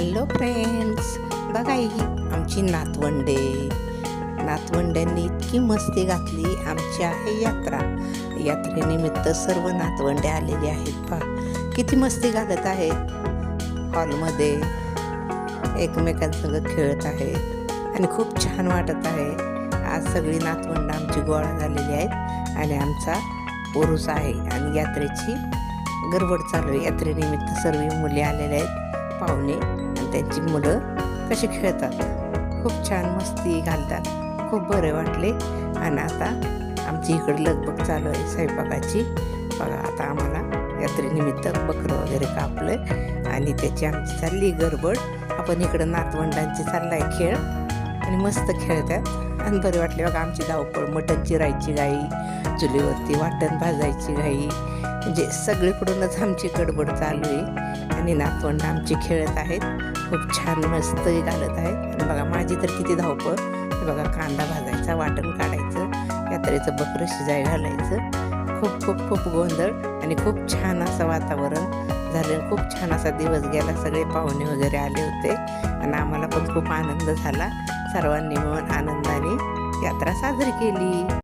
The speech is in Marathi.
हॅलो फ्रेंड्स, बघा ही आमची नातवंड्यांनी इतकी मस्ती घातली. आमची आहे यात्रा. यात्रेनिमित्त सर्व नातवंडे आलेली आहेत. पहा किती मस्ती घालत आहेत. हॉलमध्ये एकमेकांसंग खेळत आहेत आणि खूप छान वाटत आहे. आज सगळी नातवंड आमची गोळा झालेली आहेत आणि आमचा उरूस आहे आणि यात्रेची गडबड चालू आहे. यात्रेनिमित्त सर्व मुली आलेल्या आहेत, पाहुणे आणि त्यांची मुलं कशी खेळतात, खूप छान मस्ती घालतात. खूप बरे वाटले. आणि आता आमची इकडे लगबग चालू आहे स्वयंपाकाची. बघा आता आम्हाला यात्रेनिमित्त बकरं वगैरे कापलं आणि त्याची आमची चालली गडबड. आपण इकडं नातवंडांची चाललाय खेळ आणि मस्त खेळतात आणि बरे वाटले. बघा आमची धावपळ, मटण चिरायची घाई, चुलीवरती वाटण भाजायची घाई, म्हणजे सगळीकडूनच आमची गडबड चालू आहे आणि नातवंड आमची खेळत आहेत. खूप छान मस्त घालत आहेत. आणि बघा माझी तर किती धावपळ. बघा कांदा भाजायचा, वाटण काढायचं, यात्रेचं बकरं शिजाय घालायचं. खूप खूप खूप गोंधळ आणि खूप छान असं वातावरण झालं. खूप छान असा दिवस गेला. सगळे पाहुणे वगैरे आले होते आणि आम्हाला पण खूप आनंद झाला. सर्वांनी मिळून आनंदाने यात्रा साजरी केली.